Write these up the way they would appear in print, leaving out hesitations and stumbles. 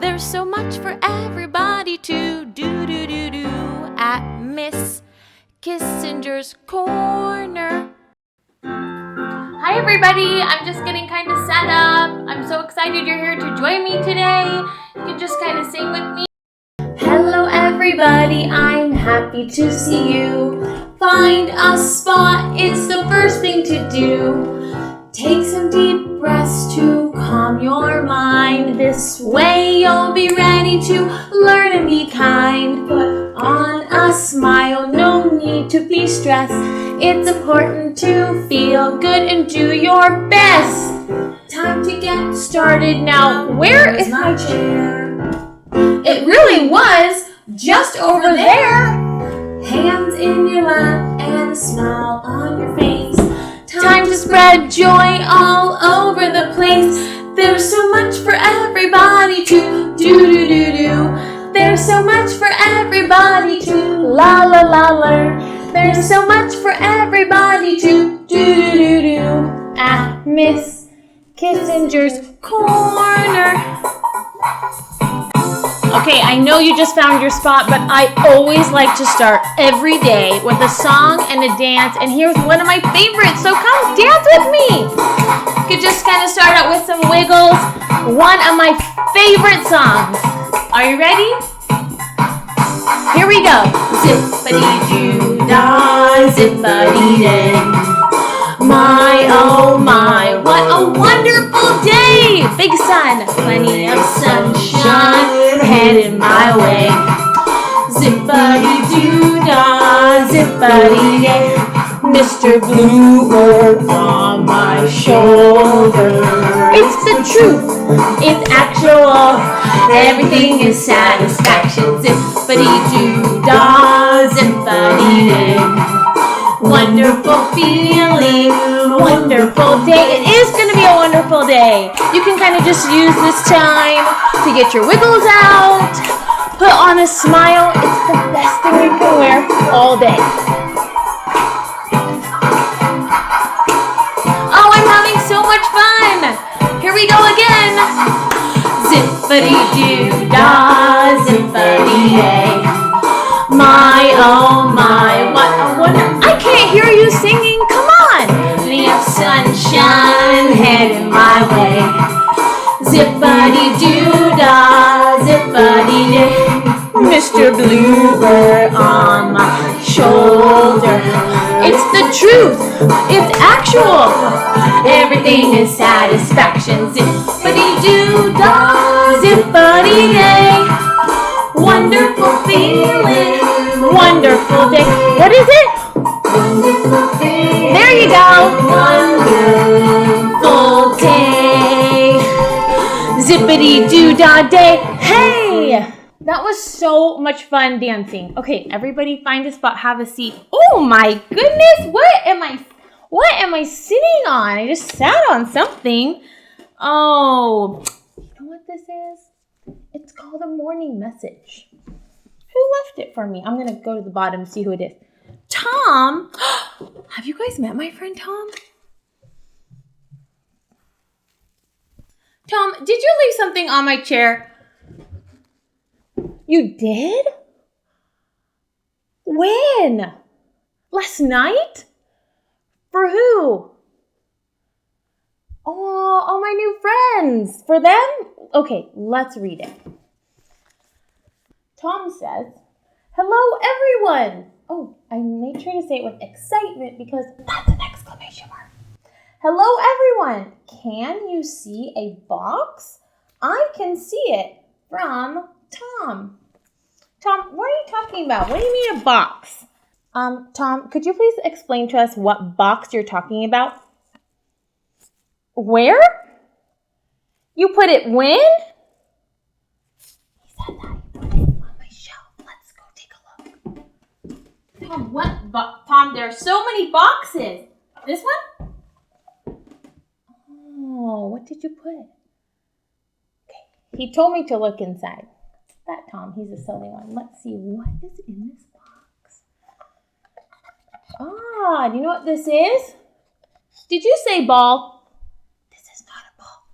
There's so much for everybody to do at Miss Kissinger's Corner. Hi everybody, I'm just getting kind of set up. I'm so excited you're here to join me today. You can just kind of sing with me. Hello everybody, I'm happy to see you. Find a spot, it's the first thing to do. Take some deep breaths to calm your mind. This way you'll be ready to learn and be kind. Put on a smile, no need to be stressed. It's important to feel good and do your best. Time to get started now. Where is my chair? It really was just over there. Hands in your lap and a smile on your face. Time to spread joy all over the place. There's so much for everybody to do. There's so much for everybody to la learn. There's so much for everybody to do at Miss Kissinger's Corner. Okay, I know you just found your spot, but I always like to start every day with a song and a dance, and here's one of my favorites, so come dance with me. You could just kind of start out with some wiggles, one of my favorite songs. Are you ready? Here we go. Zippity-doo-dah, zippity-day. My, oh my, what a wonderful day! Big sun, plenty of sunshine headed my way. Zippity-doo-dah, zippity-day. Mr. Bluebird on my shoulder. It's the truth, it's actual, everything is satisfaction. Zippity-doo-dah, zippity-day. Wonderful feeling, wonderful day. It is going to be a wonderful day. You can kind of just use this time to get your wiggles out, put on a smile. It's the best thing you can wear all day. Oh, I'm having so much fun. Here we go again. Zippity-doo-dah, zippity-day. My, oh my, what a wonder. I can't hear you singing. Come on. Plenty of sunshine heading my way. Zippity-doo-dah, zippity-day. Mr. Bluebird on my shoulder. It's the truth. It's actual. Everything is satisfaction. Zippity-doo-dah, zippity-day. Wonderful feeling, wonderful day. What is it? Wonderful day. There you go. Wonderful day. Zippity-doo-dah day. Hey! That was so much fun dancing. Okay, everybody find a spot, have a seat. Oh my goodness, what am I sitting on? I just sat on something. Oh, you know what this is? It's called a morning message. Who left it for me? I'm going to go to the bottom and see who it is. Tom! Have you guys met my friend Tom? Tom, did you leave something on my chair? You did? When? Last night? For who? Oh, all my new friends. For them? Okay, let's read it. Tom says, hello, everyone. Oh, I made sure to say it with excitement because that's an exclamation mark. Hello, everyone. Can you see a box? I can see it from Tom. Tom, what are you talking about? What do you mean a box? Tom, could you please explain to us what box you're talking about? Where? You put it when? He said that he put it on my shelf. Let's go take a look. Tom, what? Tom, there are so many boxes. This one? Oh, what did you put? Okay, he told me to look inside. That Tom, he's a silly one. Let's see, what is in this box? Ah, do you know what this is? Did you say ball? This is not a ball.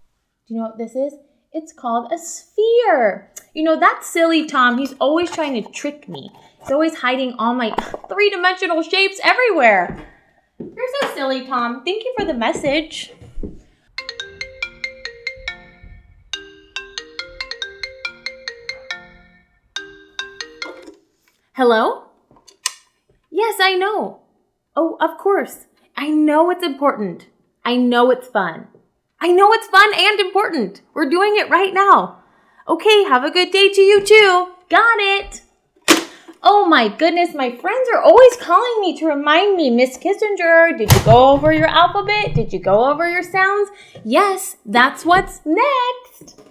Do you know what this is? It's called a sphere. You know, that silly Tom, he's always trying to trick me. He's always hiding all my three-dimensional shapes everywhere. You're so silly, Tom. Thank you for the message. Hello? Yes, I know. Oh, of course. I know it's important. I know it's fun. I know it's fun and important. We're doing it right now. Okay, have a good day to you too. Got it. Oh my goodness, my friends are always calling me to remind me, Miss Kissinger, did you go over your alphabet? Did you go over your sounds? Yes, that's what's next.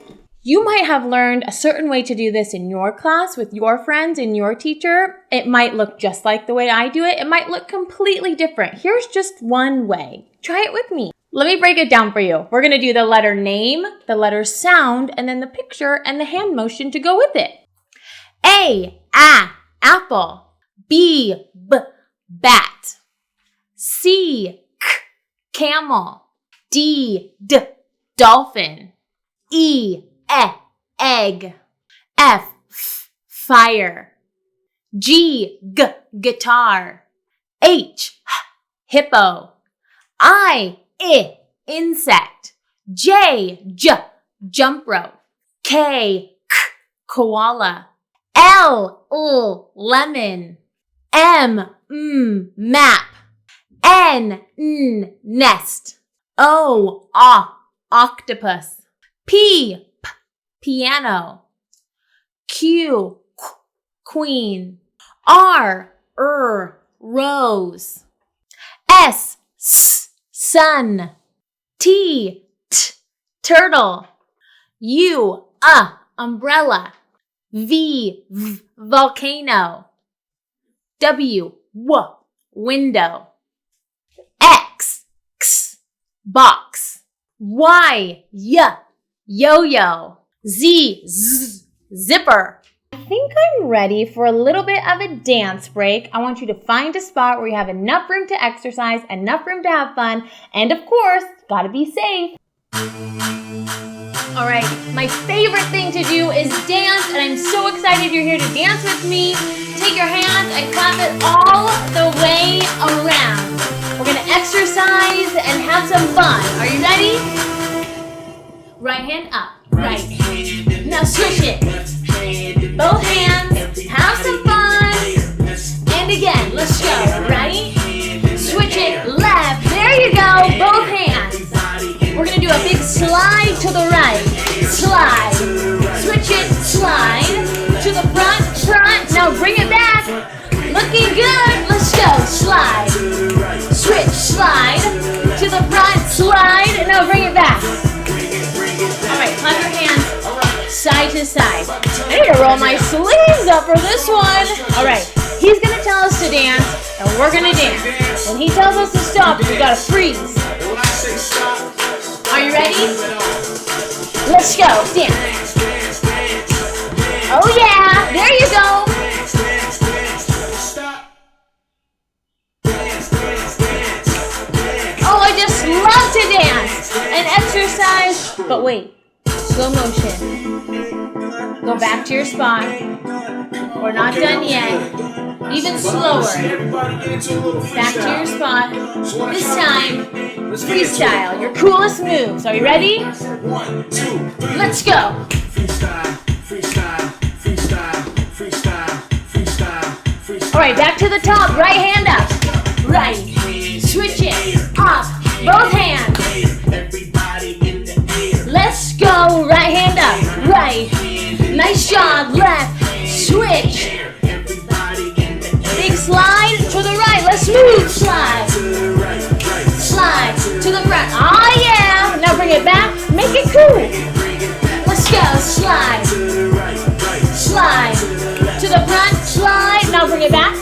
You might have learned a certain way to do this in your class with your friends and your teacher. It might look just like the way I do it. It might look completely different. Here's just one way. Try it with me. Let me break it down for you. We're going to do the letter name, the letter sound, and then the picture and the hand motion to go with it. A, apple. B, bat. C, camel. D, dolphin. E, egg. F, fire. G, guitar. H, hippo. I, insect. J, jump rope. K, koala. L, lemon. M, map. N, nest. O, octopus. P, piano. Q, queen. R, rose. S, sun. T, turtle. U, umbrella. V, volcano. W, window. X, box. Y, yo-yo. Z, zipper. I think I'm ready for a little bit of a dance break. I want you to find a spot where you have enough room to exercise, enough room to have fun, and of course, gotta be safe. All right, my favorite thing to do is dance, and I'm so excited you're here to dance with me. Take your hands and clap it all the way around. We're gonna exercise and have some fun. Are you ready? Right hand up, right. Now switch it. Both hands, have some fun. And again, let's go, right? Switch it, left. There you go, both hands. We're gonna do a big slide to the right. Slide. Switch it, slide. To the front. Now bring it back. Looking good. Let's go. Slide. Switch, slide. To the front, slide. Now bring it back. Alright, clap your hands side to side. I need to roll my sleeves up for this one. Alright, he's gonna tell us to dance, and we're gonna dance. When he tells us to stop, we gotta freeze. Are you ready? Let's go, dance. Oh yeah, there you go. Oh, I just love to dance and exercise. But wait, slow motion. Go back to your spot. We're not done yet. Even slower. Back to your spot. This time, freestyle, your coolest moves. Are you ready? Let's go. All right, back to the top. Right hand up. Right. Switch it. Up. Both hands. Let's go. Right hand up. Right. Nice job. Left. Switch. Big slide to the right. Let's move. Slide. Slide to the front. Oh yeah. Now bring it back. Make it cool. Let's go. Slide. Slide to the front. Slide. Now bring it back.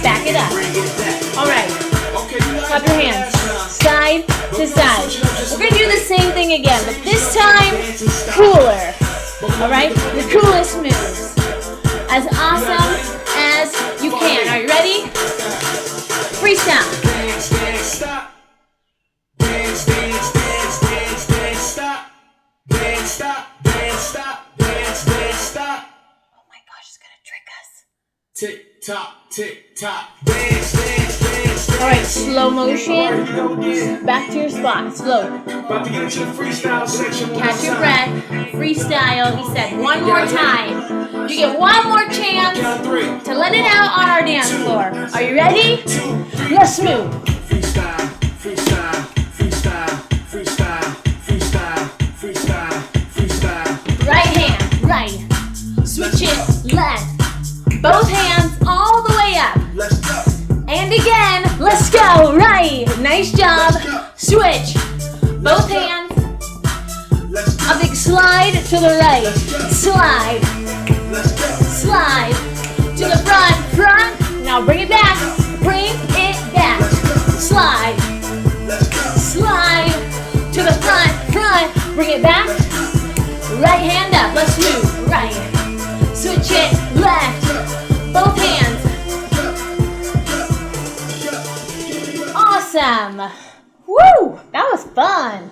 Back it up. All right. Clap your hands. Side to side. We're going to do the same thing again, but this time, cooler. All right? The coolest moves. As awesome as you can. Are you ready? Freestyle. Stop. stop. Oh my gosh, it's gonna trick us. Tick tock, tick tock. Dance, dance, dance, dance. All right, slow motion. Back to your spot, slow. About to get into the freestyle section. Catch your breath. Freestyle, he said, one more time. You get one more chance to let it out on our dance floor. Are you ready? Let's move. Freestyle, freestyle, freestyle, freestyle, freestyle, freestyle, freestyle. Right hand, right. Switch it, left. Both hands all the way up. Let's go. And again, let's go. Right. Nice job. Switch. Both hands. A big slide to the right. Slide. Slide. To the front. Front. Now bring it back. Bring it back. Slide. Slide. To the front. Front. Bring it back. Right hand up. Let's move. Right. Switch it. Left. Both hands. Awesome. Woo! That was fun.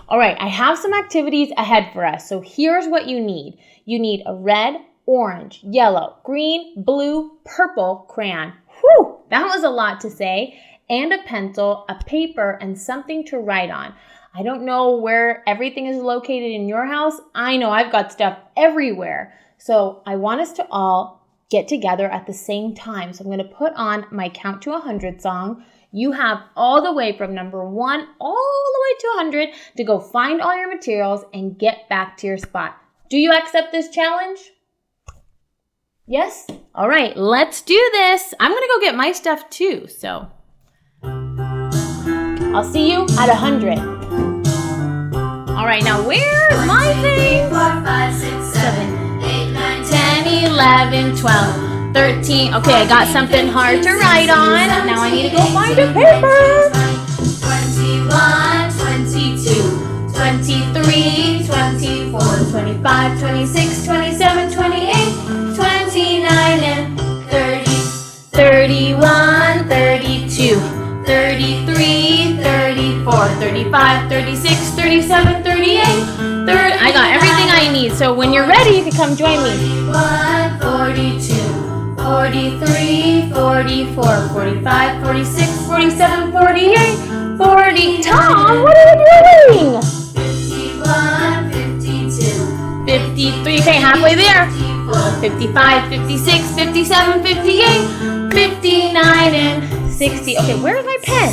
All right, I have some activities ahead for us. So here's what you need. You need a red, orange, yellow, green, blue, purple crayon. Whew! That was a lot to say. And a pencil, a paper, and something to write on. I don't know where everything is located in your house. I know I've got stuff everywhere. So I want us to all get together at the same time. So I'm going to put on my Count to 100 song. You have all the way from number 1 all the way to 100 to go find all your materials and get back to your spot. Do you accept this challenge? Yes? All right, let's do this. I'm going to go get my stuff too. So I'll see you at 100. All right, now where's my thing? 3, 4, 5, 6, 7, 8, 9, 10, 11, 12, 13. Okay, I got something hard to write on. Now I need to go find a paper. 21, 22, 23, 24, 25, 26, 27, 28, 29, and 30, 31, 32, 33, 34, 35, 36, 37, 38, I got everything I need. So when you're ready, you can come join me. 42, 43, 44, 45, 46, 47, 48, 40. Tom, what are you doing? 51, 52, 53. Okay, halfway there. 55, 56, 57, 58, 59, and 60. Okay, where's my pen?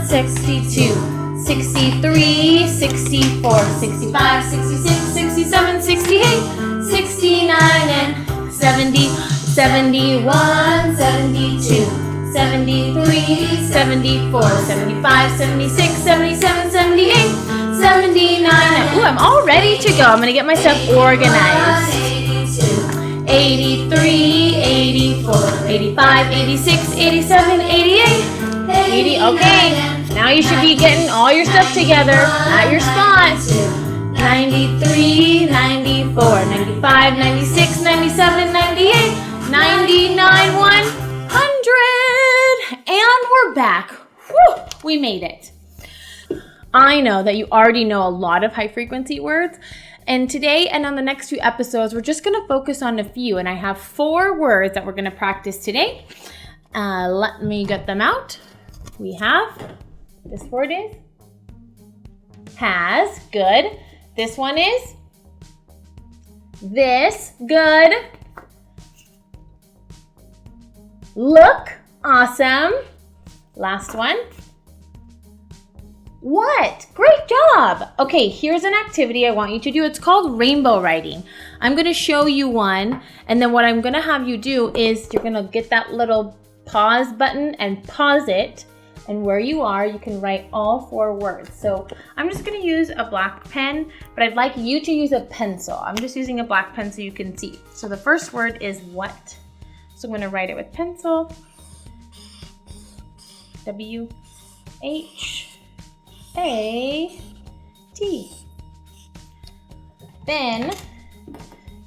62, 63, 64, 65, 66, 67, 68, 69, and 70, 71, 72, 73, 74, 75, 76, 77, 78, 79. Ooh, I'm all ready to go. I'm going to get myself organized. 83, 84, 85, 86, 87, 88, 80. Okay, now you should be getting all your stuff together at your spot. 93, 94, 95, 96, 97, 98, 99, 100. And we're back. Whew, we made it. I know that you already know a lot of high frequency words. And today and on the next 2 episodes, we're just going to focus on a few. And I have 4 words that we're going to practice today. Let me get them out. We have, this word is has, good. This one is this, good. Look, awesome. Last one. What? Great job. Okay, here's an activity I want you to do. It's called rainbow writing. I'm going to show you one, and then what I'm going to have you do is you're going to get that little pause button and pause it, and where you are, you can write all 4 words. So I'm just going to use a black pen, but I'd like you to use a pencil. I'm just using a black pen so you can see. So the first word is what. So I'm going to write it with pencil. W-H. A-T. Then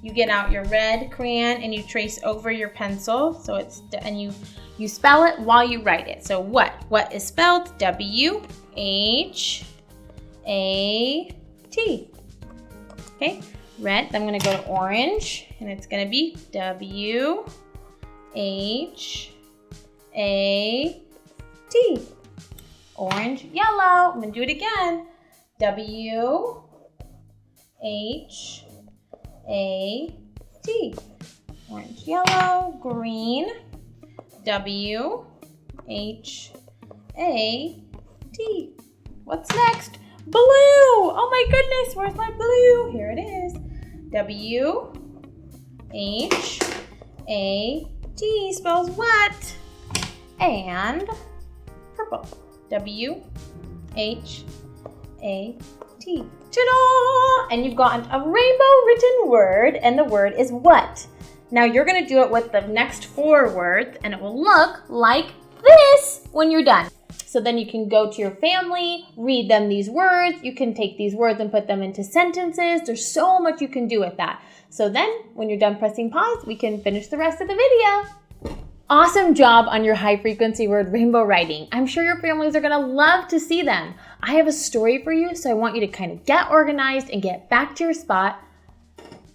you get out your red crayon and you trace over your pencil. So it's, and you spell it while you write it. So what? What is spelled? W-H-A-T. Okay. Red. Then I'm going to go to orange, and it's going to be W-H-A-T. Orange, yellow. I'm going to do it again. W-H-A-T. Orange, yellow, green. W-H-A-T. What's next? Blue. Oh my goodness, where's my blue? Here it is. W-H-A-T spells what? And purple. W-H-A-T. Ta-da! And you've gotten a rainbow written word, and the word is what? Now you're going to do it with the next 4 words, and it will look like this when you're done. So then you can go to your family, read them these words. You can take these words and put them into sentences. There's so much you can do with that. So then when you're done pressing pause, we can finish the rest of the video. Awesome job on your high frequency word rainbow writing. I'm sure your families are going to love to see them. I have a story for you, so I want you to kind of get organized and get back to your spot.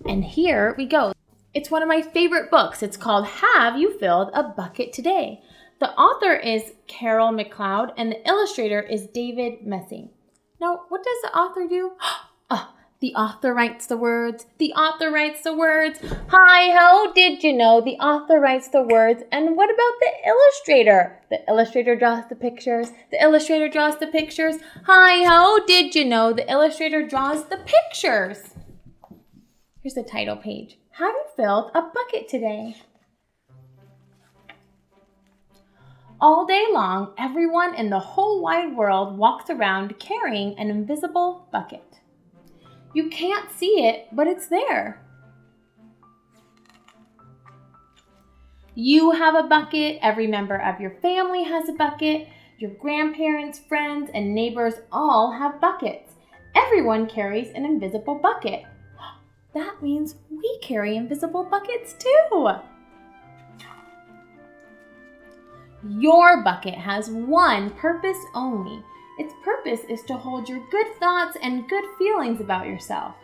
And here we go. It's one of my favorite books. It's called Have You Filled a Bucket Today? The author is Carol McCloud and the illustrator is David Messing. Now, what does the author do? The author writes the words. The author writes the words. Hi-ho, did you know? The author writes the words. And what about the illustrator? The illustrator draws the pictures. The illustrator draws the pictures. Hi-ho, did you know? The illustrator draws the pictures. Here's the title page. Have you filled a bucket today? All day long, everyone in the whole wide world walks around carrying an invisible bucket. You can't see it, but it's there. You have a bucket. Every member of your family has a bucket. Your grandparents, friends, and neighbors all have buckets. Everyone carries an invisible bucket. That means we carry invisible buckets too. Your bucket has one purpose only. Its purpose is to hold your good thoughts and good feelings about yourself.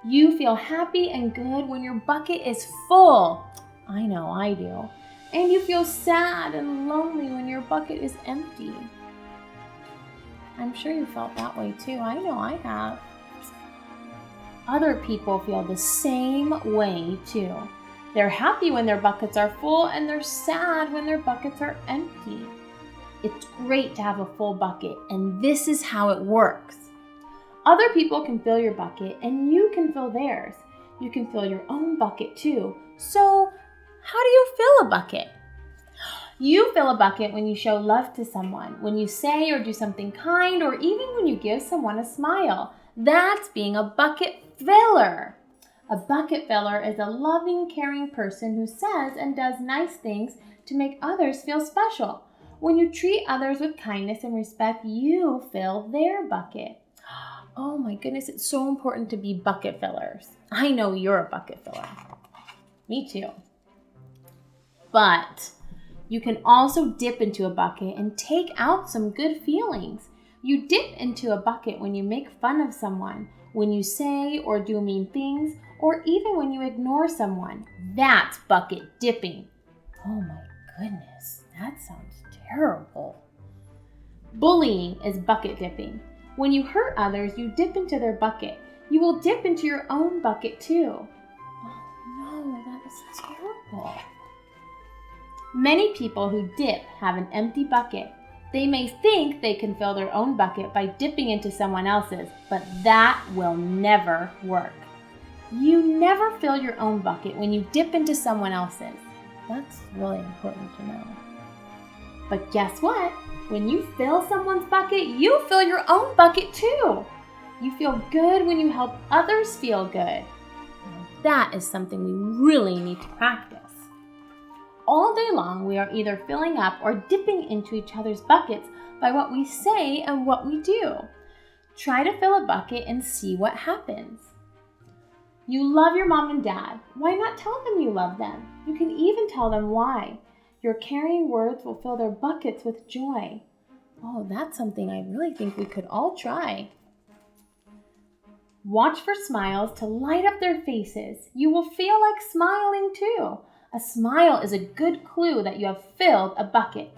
You feel happy and good when your bucket is full. I know I do. And you feel sad and lonely when your bucket is empty. I'm sure you felt that way too. I know I have. Other people feel the same way too. They're happy when their buckets are full and they're sad when their buckets are empty. It's great to have a full bucket, and this is how it works. Other people can fill your bucket and you can fill theirs. You can fill your own bucket too. So, how do you fill a bucket? You fill a bucket when you show love to someone, when you say or do something kind, or even when you give someone a smile. That's being a bucket filler. A bucket filler is a loving, caring person who says and does nice things to make others feel special. When you treat others with kindness and respect, you fill their bucket. Oh my goodness, it's so important to be bucket fillers. I know you're a bucket filler. Me too. But you can also dip into a bucket and take out some good feelings. You dip into a bucket when you make fun of someone, when you say or do mean things, or even when you ignore someone. That's bucket dipping. Oh my goodness, that sounds terrible. Bullying is bucket dipping. When you hurt others, you dip into their bucket. You will dip into your own bucket too. Oh no, that is terrible. Many people who dip have an empty bucket. They may think they can fill their own bucket by dipping into someone else's, but that will never work. You never fill your own bucket when you dip into someone else's. That's really important to know. But guess what? When you fill someone's bucket, you fill your own bucket too. You feel good when you help others feel good. Now, that is something we really need to practice. All day long, we are either filling up or dipping into each other's buckets by what we say and what we do. Try to fill a bucket and see what happens. You love your mom and dad. Why not tell them you love them? You can even tell them why. Your caring words will fill their buckets with joy. Oh, that's something I really think we could all try. Watch for smiles to light up their faces. You will feel like smiling too. A smile is a good clue that you have filled a bucket.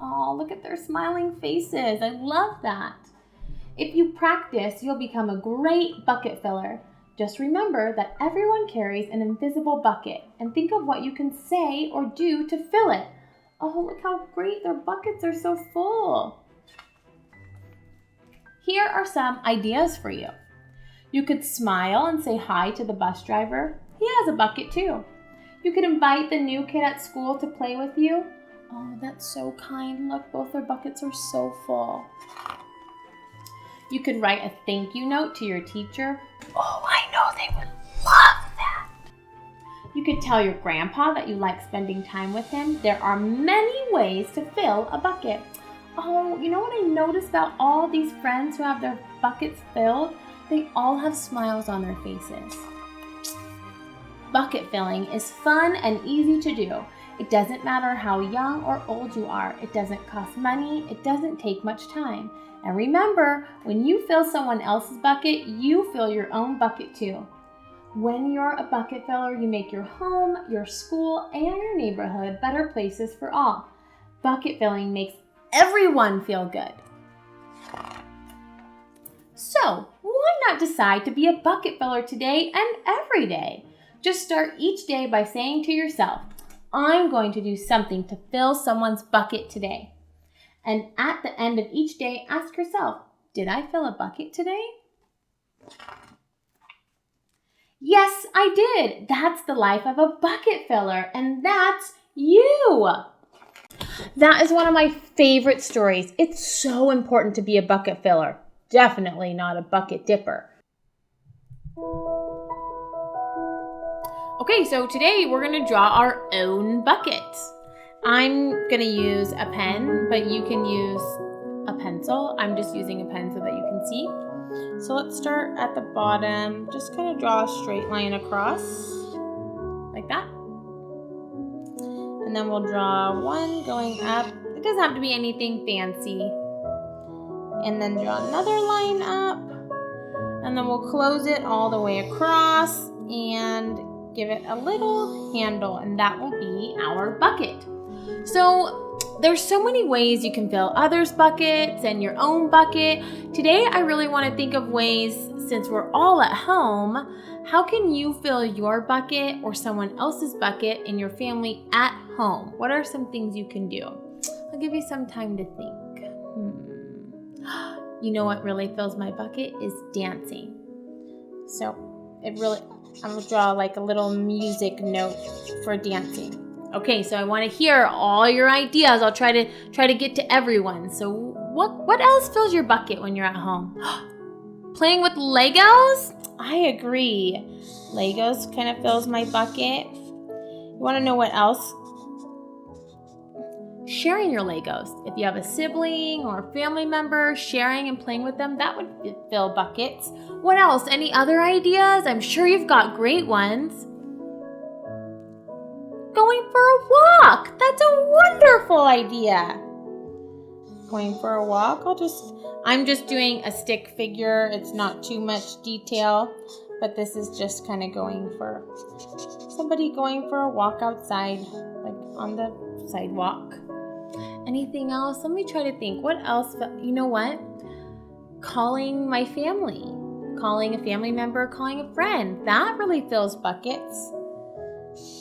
Oh, look at their smiling faces. I love that. If you practice, you'll become a great bucket filler. Just remember that everyone carries an invisible bucket and think of what you can say or do to fill it. Oh, look how great their buckets are so full. Here are some ideas for you. You could smile and say hi to the bus driver. He has a bucket too. You could invite the new kid at school to play with you. Oh, that's so kind. Look, both their buckets are so full. You could write a thank you note to your teacher. Oh, I know they would love that. You could tell your grandpa that you like spending time with him. There are many ways to fill a bucket. Oh, you know what I noticed about all these friends who have their buckets filled? They all have smiles on their faces. Bucket filling is fun and easy to do. It doesn't matter how young or old you are. It doesn't cost money. It doesn't take much time. And remember, when you fill someone else's bucket, you fill your own bucket too. When you're a bucket filler, you make your home, your school, and your neighborhood better places for all. Bucket filling makes everyone feel good. So, why not decide to be a bucket filler today and every day? Just start each day by saying to yourself, I'm going to do something to fill someone's bucket today. And at the end of each day, ask yourself, did I fill a bucket today? Yes, I did. That's the life of a bucket filler, and that's you. That is one of my favorite stories. It's so important to be a bucket filler. Definitely not a bucket dipper. Okay, so today we're going to draw our own bucket. I'm going to use a pen, but you can use a pencil. I'm just using a pen so that you can see. So let's start at the bottom. Just kind of draw a straight line across, like that. And then we'll draw one going up. It doesn't have to be anything fancy. And then draw another line up. And then we'll close it all the way across and give it a little handle, and that will be our bucket. So there's so many ways you can fill others' buckets and your own bucket. Today, I really want to think of ways, since we're all at home, how can you fill your bucket or someone else's bucket in your family at home? What are some things you can do? I'll give you some time to think. You know what really fills my bucket is dancing. So I'm gonna draw like a little music note for dancing. Okay, so I want to hear all your ideas. I'll try to get to everyone. So what else fills your bucket when you're at home? Playing with Legos? I agree. Legos kind of fills my bucket. You want to know what else? Sharing your Legos. If you have a sibling or a family member, sharing and playing with them, that would fill buckets. What else? Any other ideas? I'm sure you've got great ones. Going for a walk. That's a wonderful idea. Going for a walk. I'm just doing a stick figure. It's not too much detail, but this is just kind of somebody going for a walk outside, like on the sidewalk. Anything else? Let me try to think. What else? You know what? Calling my family. Calling a family member, calling a friend. That really fills buckets.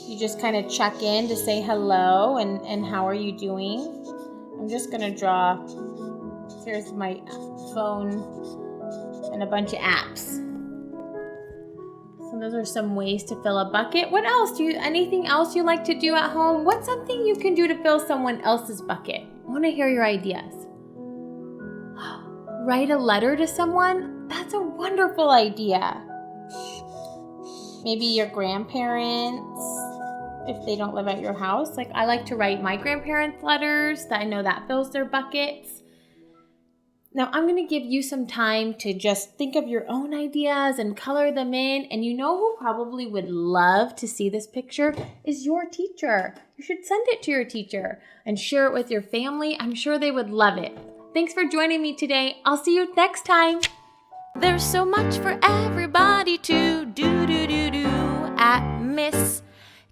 You just kind of check in to say hello and how are you doing. I'm just going to draw. Here's my phone and a bunch of apps. So those are some ways to fill a bucket. What else? Anything else you like to do at home? What's something you can do to fill someone else's bucket? I want to hear your ideas. Write a letter to someone? That's a wonderful idea. Maybe your grandparents, if they don't live at your house. Like I like to write my grandparents letters. I know that fills their buckets. Now I'm going to give you some time to just think of your own ideas and color them in. And you know who probably would love to see this picture is your teacher. You should send it to your teacher and share it with your family. I'm sure they would love it. Thanks for joining me today. I'll see you next time. There's so much for everybody to do at Miss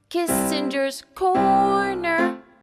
Kissinger's Corner.